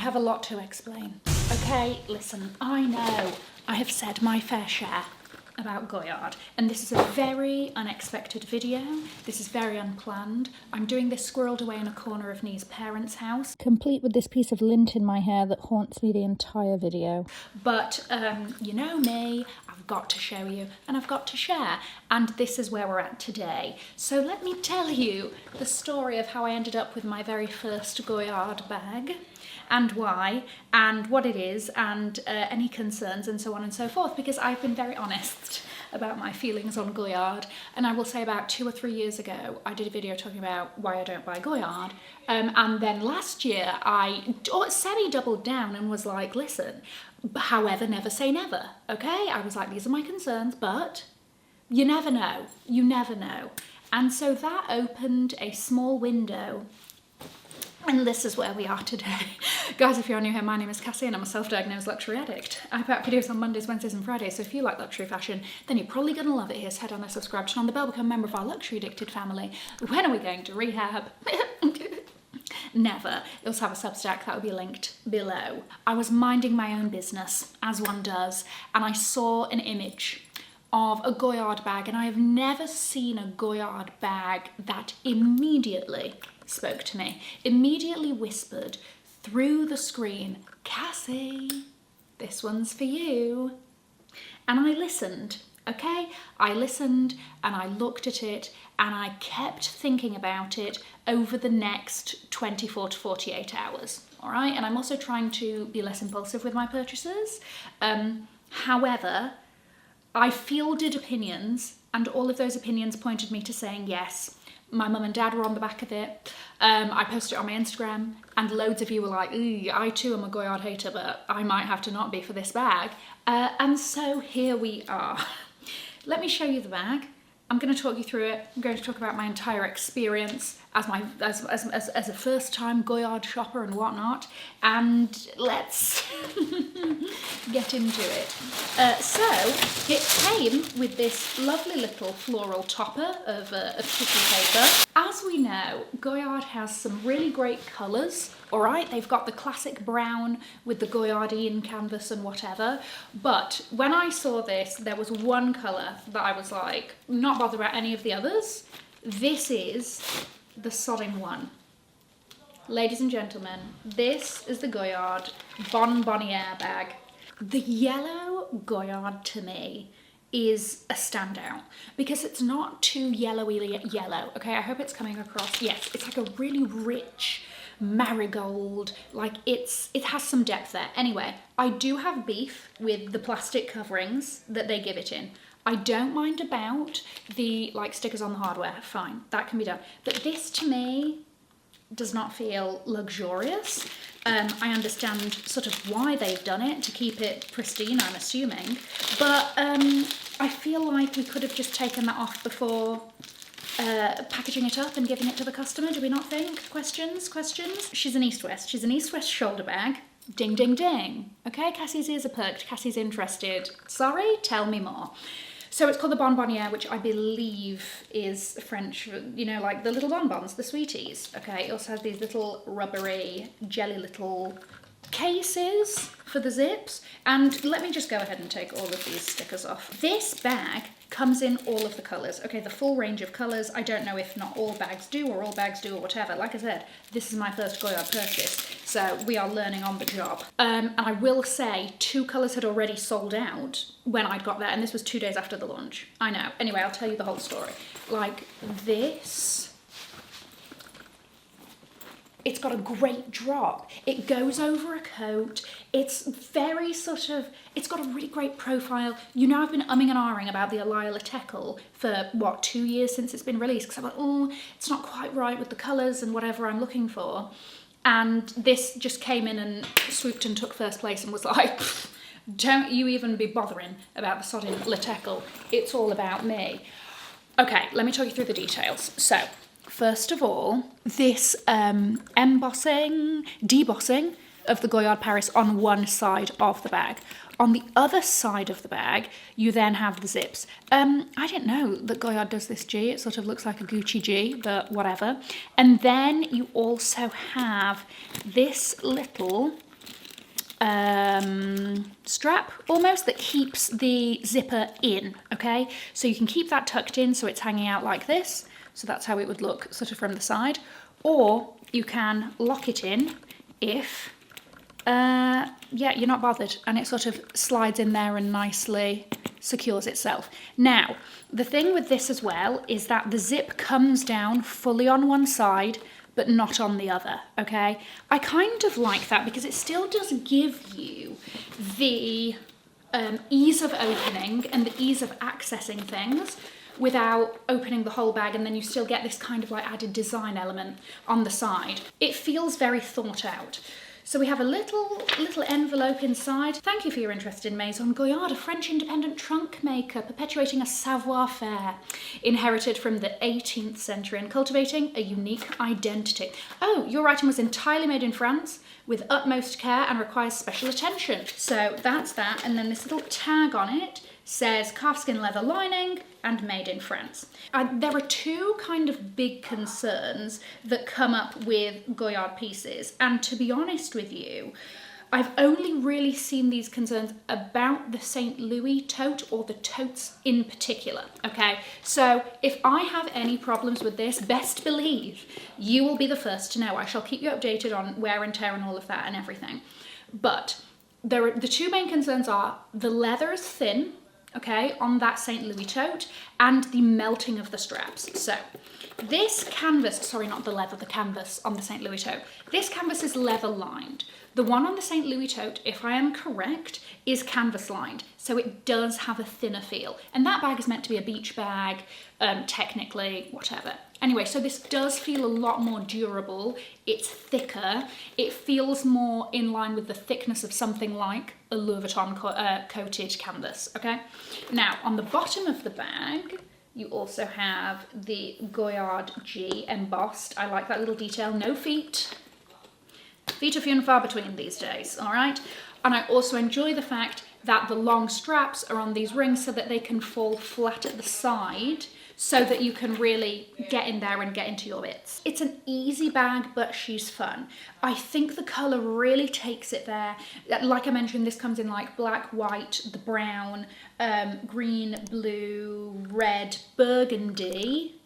have a lot to explain. Okay, listen, I know I have said my fair share about Goyard, and this is a very unexpected video. This is very unplanned. I'm doing this squirreled away in a corner of Nee's parents' house, complete with this piece of lint in my hair that haunts me the entire video. But you know me, I've got to show you and I've got to share, and this is where we're at today. So let me tell you the story of how I ended up with my very first Goyard bag, and why, and what it is, and any concerns, and so on and so forth, because I've been very honest about my feelings on Goyard. And I will say about 2 or 3 years ago, I did a video talking about why I don't buy Goyard. And then last year, I semi-doubled down and was like, listen, however, never say never, okay? I was like, these are my concerns, but you never know, you never know. And so that opened a small window. And this is where we are today. Guys, if you're new here, my name is Cassie and I'm a self-diagnosed luxury addict. I put out videos on Mondays, Wednesdays and Fridays, so if you like luxury fashion, then you're probably going to love it here. So head on there, subscribe, turn on the bell, become a member of our luxury addicted family. When are we going to rehab? Never. You'll also have a Substack that will be linked below. I was minding my own business, as one does, and I saw an image of a Goyard bag, and I have never seen a Goyard bag that immediately spoke to me, immediately whispered through the screen, Cassie, this one's for you. And I listened, okay? I listened and I looked at it and I kept thinking about it over the next 24 to 48 hours, all right? And I'm also trying to be less impulsive with my purchases. However, I fielded opinions, and all of those opinions pointed me to saying yes. My mum and dad were on the back of it. I posted it on my Instagram, and loads of you were like, ooh, I too am a Goyard hater, but I might have to not be for this bag. And so here we are. Let me show you the bag. I'm going to talk you through it. I'm going to talk about my entire experience as a first-time Goyard shopper and whatnot, and let's get into it. So it came with this lovely little floral topper of tissue paper. As we know, Goyard has some really great colours. All right, they've got the classic brown with the Goyardian canvas and whatever. But when I saw this, there was one colour that I was like, not bothered about any of the others. This is the sodding one. Ladies and gentlemen, this is the Goyard Bonbonniere bag. The yellow Goyard to me is a standout because it's not too yellowy yellow. Okay, I hope it's coming across. Yes, it's like a really rich marigold, like it has some depth there. Anyway, I do have beef with the plastic coverings that they give it in. I don't mind about the like stickers on the hardware, fine, that can be done. But this to me does not feel luxurious. I understand sort of why they've done it, to keep it pristine, I'm assuming. But I feel like we could have just taken that off before packaging it up and giving it to the customer, do we not think? Questions? She's an East-West. She's an East-West shoulder bag. Ding, ding, ding. Okay, Cassie's ears are perked. Cassie's interested. Sorry, tell me more. So it's called the Bonbonniere, which I believe is French, you know, like the little bonbons, the sweeties. Okay, it also has these little rubbery, jelly little cases for the zips. And let me just go ahead and take all of these stickers off. This bag comes in all of the colours. Okay, the full range of colours. I don't know if not all bags do or all bags do or whatever. Like I said, this is my first Goyard purchase, so we are learning on the job. And I will say 2 colours had already sold out when I'd got there, and this was 2 days after the launch. I know. Anyway, I'll tell you the whole story. Like this, it's got a great drop. It goes over a coat. It's very sort of, it's got a really great profile. You know, I've been umming and ahhing about the Elia Teckle for, what, 2 years since it's been released? Because I'm like, oh, it's not quite right with the colours and whatever I'm looking for. And this just came in and swooped and took first place and was like, don't you even be bothering about the sodding Teckle. It's all about me. Okay, let me talk you through the details. So, first of all, this debossing of the Goyard Paris on one side of the bag. On the other side of the bag, you then have the zips. I didn't know that Goyard does this G. It sort of looks like a Gucci G, but whatever. And then you also have this little strap almost that keeps the zipper in, okay? So you can keep that tucked in so it's hanging out like this. So that's how it would look sort of from the side. Or you can lock it in if, yeah, you're not bothered, and it sort of slides in there and nicely secures itself. Now, the thing with this as well is that the zip comes down fully on one side, but not on the other, okay? I kind of like that because it still does give you the ease of opening and the ease of accessing things without opening the whole bag, and then you still get this kind of like added design element on the side. It feels very thought out. So we have a little envelope inside. Thank you for your interest in Maison Goyard, a French independent trunk maker perpetuating a savoir-faire inherited from the 18th century and cultivating a unique identity. Oh, your item was entirely made in France with utmost care and requires special attention. So that's that, and then this little tag on it says calfskin leather lining and made in France. There are two kind of big concerns that come up with Goyard pieces, and to be honest with you, I've only really seen these concerns about the St. Louis tote, or the totes in particular, okay? So if I have any problems with this, best believe you will be the first to know. I shall keep you updated on wear and tear and all of that and everything. But the two main concerns are the leather is thin, okay, on that St. Louis tote, and the melting of the straps. So this canvas, sorry, not the leather, the canvas on the St. Louis tote. This canvas is leather lined. The one on the St. Louis tote, if I am correct, is canvas lined. So it does have a thinner feel. And that bag is meant to be a beach bag, technically, whatever. Anyway, so this does feel a lot more durable. It's thicker. It feels more in line with the thickness of something like a Louis Vuitton coated canvas, okay? Now, on the bottom of the bag, you also have the Goyard G embossed. I like that little detail. No feet. Feet are few and far between these days, all right? And I also enjoy the fact that the long straps are on these rings so that they can fall flat at the side, so that you can really get in there and get into your bits. It's an easy bag, but she's fun. I think the colour really takes it there. Like I mentioned, this comes in like black, white, the brown, green, blue, red, burgundy.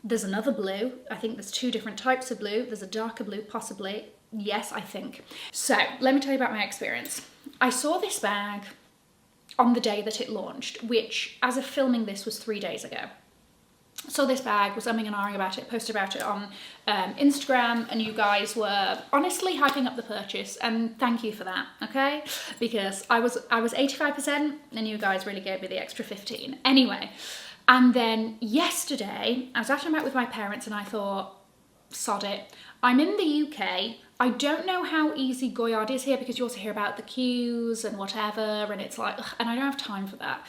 There's another blue. I think there's two different types of blue. There's a darker blue, possibly. Yes, I think. So let me tell you about my experience. I saw this bag on the day that it launched, which as of filming this was 3 days ago. Saw this bag, was umming and ahhing about it, posted about it on Instagram, and you guys were honestly hyping up the purchase, and thank you for that, okay? Because I was 85% and you guys really gave me the extra 15. Anyway, and then yesterday I was out and about with my parents and I thought, sod it. I'm in the UK. I don't know how easy Goyard is here, because you also hear about the queues and whatever, and it's like, ugh, and I don't have time for that.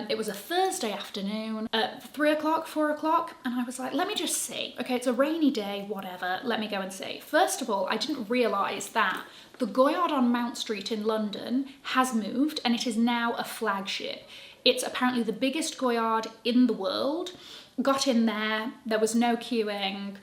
It was a Thursday afternoon at 3 o'clock, 4 o'clock, and I was like, let me just see. Okay, it's a rainy day, whatever, let me go and see. First of all, I didn't realise that the Goyard on Mount Street in London has moved, and it is now a flagship. It's apparently the biggest Goyard in the world. Got in there was no queuing,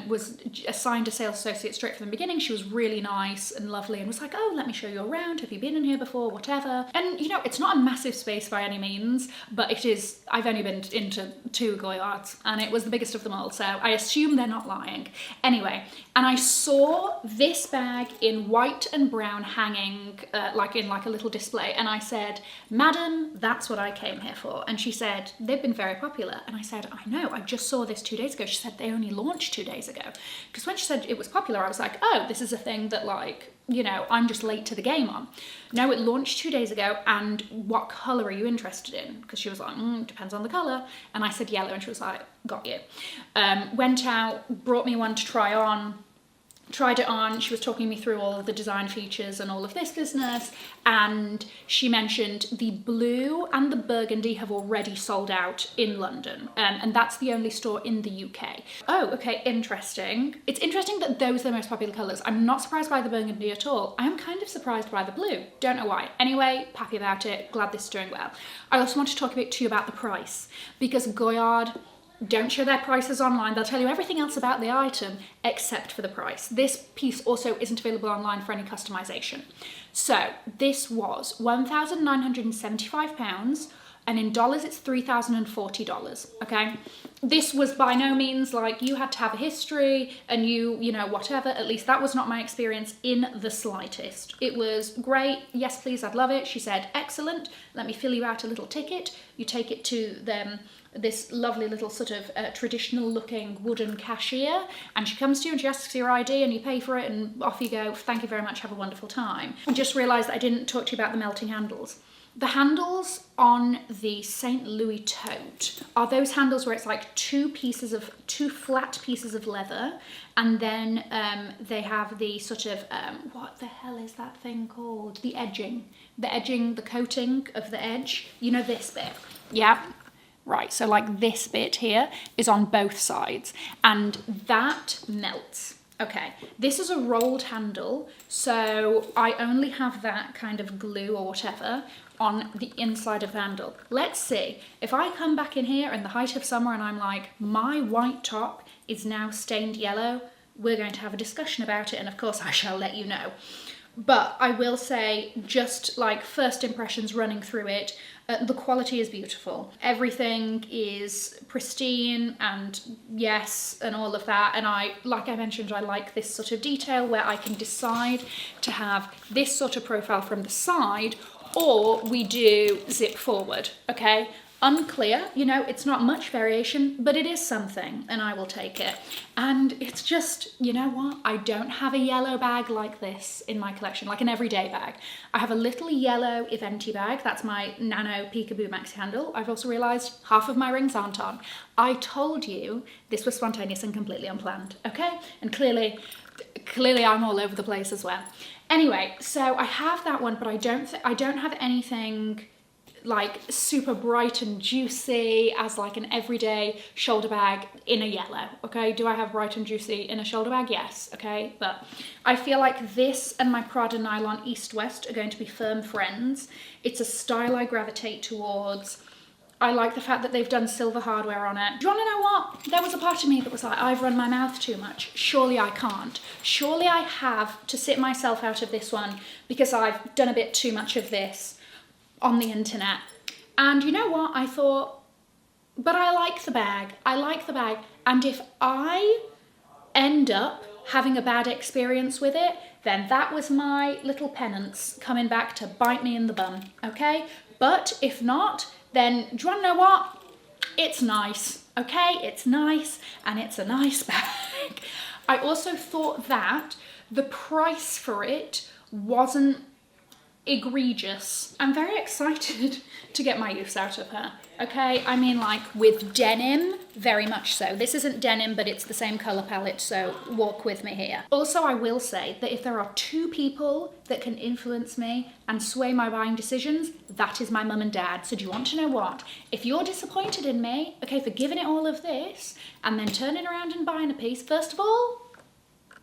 was assigned a sales associate straight from the beginning. She was really nice and lovely and was like, oh, let me show you around. Have you been in here before? Whatever. And you know, it's not a massive space by any means, but it is, I've only been into 2 Goyards and it was the biggest of them all. So I assume they're not lying. Anyway, and I saw this bag in white and brown hanging like in like a little display. And I said, madam, that's what I came here for. And she said, they've been very popular. And I said, I know, I just saw this 2 days ago. She said they only launched 2 days ago. Because when she said it was popular, I was like, oh, this is a thing that like, you know, I'm just late to the game on. No, it launched 2 days ago, and what colour are you interested in? Because she was like, depends on the colour. And I said yellow, and she was like, got you. Went out, brought me one to try on, tried it on. She was talking me through all of the design features and all of this business, and she mentioned the blue and the burgundy have already sold out in London, and that's the only store in the UK. Oh, okay, interesting. It's interesting that those are the most popular colours. I'm not surprised by the burgundy at all. I am kind of surprised by the blue. Don't know why. Anyway, happy about it. Glad this is doing well. I also want to talk a bit to you about the price, because Goyard don't show their prices online. They'll tell you everything else about the item except for the price. This piece also isn't available online for any customization. So this was £1,975, and in dollars it's $3,040, okay? This was by no means like you had to have a history and you know, whatever. At least that was not my experience in the slightest. It was great. Yes, please, I'd love it. She said, excellent. Let me fill you out a little ticket. You take it to them, this lovely little sort of traditional looking wooden cashier, and she comes to you and she asks your ID and you pay for it and off you go. Thank you very much. Have a wonderful time. I just realized that I didn't talk to you about the melting handles. The handles on the St. Louis tote are those handles where it's like two flat pieces of leather, and then they have the sort of, what the hell is that thing called? The edging, the coating of the edge. You know this bit? Yeah. Right, so like this bit here is on both sides, and that melts. Okay, this is a rolled handle, so I only have that kind of glue or whatever on the inside of the handle. Let's see, if I come back in here in the height of summer and I'm like, my white top is now stained yellow, we're going to have a discussion about it, and of course I shall let you know. But I will say, just like first impressions running through it, the quality is beautiful. Everything is pristine and yes, and all of that. And like I mentioned, I like this sort of detail where I can decide to have this sort of profile from the side, or we do zip forward, okay? Unclear, you know, it's not much variation, but it is something, and I will take it. And it's just, you know what? I don't have a yellow bag like this in my collection, like an everyday bag. I have a little yellow Eventi bag. That's my Nano Peekaboo Maxi handle. I've also realized half of my rings aren't on. I told you this was spontaneous and completely unplanned, okay? And clearly I'm all over the place as well. Anyway, so I have that one, but I don't have anything like super bright and juicy as like an everyday shoulder bag in a yellow, okay? Do I have bright and juicy in a shoulder bag? Yes, okay? But I feel like this and my Prada Nylon East West are going to be firm friends. It's a style I gravitate towards. I like the fact that they've done silver hardware on it. Do you want to know what? There was a part of me that was like, I've run my mouth too much. Surely I can't. Surely I have to sit myself out of this one because I've done a bit too much of this on the internet. And you know what? I thought, but I like the bag. I like the bag. And if I end up having a bad experience with it, then that was my little penance coming back to bite me in the bum, okay? But if not, then do you want to know what? It's nice, okay? It's nice, and it's a nice bag. I also thought that the price for it wasn't egregious. I'm very excited to get my use out of her, okay? I mean, like with denim, very much so. This isn't denim, but it's the same color palette, so walk with me here. Also, I will say that if there are two people that can influence me and sway my buying decisions, that is my mum and dad. So do you want to know what? If you're disappointed in me, okay, for giving it all of this and then turning around and buying a piece, first of all,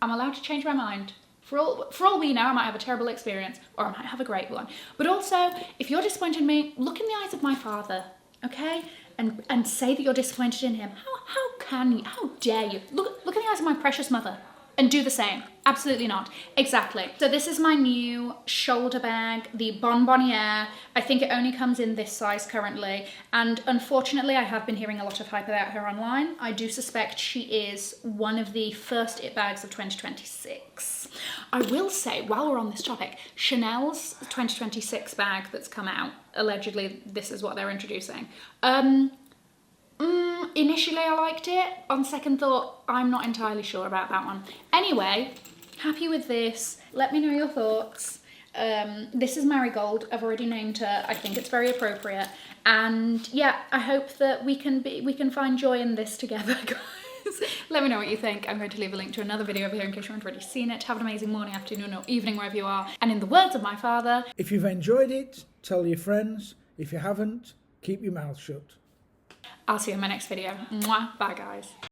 I'm allowed to change my mind. For all we know, I might have a terrible experience or I might have a great one. But also, if you're disappointed in me, look in the eyes of my father, okay? And say that you're disappointed in him. How can you? How dare you? Look in the eyes of my precious mother and do the same. Absolutely not. Exactly. So this is my new shoulder bag, the Bonbonniere. I think it only comes in this size currently. And unfortunately, I have been hearing a lot of hype about her online. I do suspect she is one of the first it bags of 2026. I will say, while we're on this topic, Chanel's 2026 bag that's come out, allegedly this is what they're introducing. Initially I liked it. On second thought, I'm not entirely sure about that one. Anyway, happy with this. Let me know your thoughts. This is Marigold. I've already named her. I think it's very appropriate. And yeah, I hope that we can find joy in this together, guys. Let me know what you think. I'm going to leave a link to another video over here in case you haven't already seen it. Have an amazing morning, afternoon, or evening wherever you are. And in the words of my father, if you've enjoyed it, tell your friends. If you haven't, keep your mouth shut. I'll see you in my next video. Mwah. Bye, guys.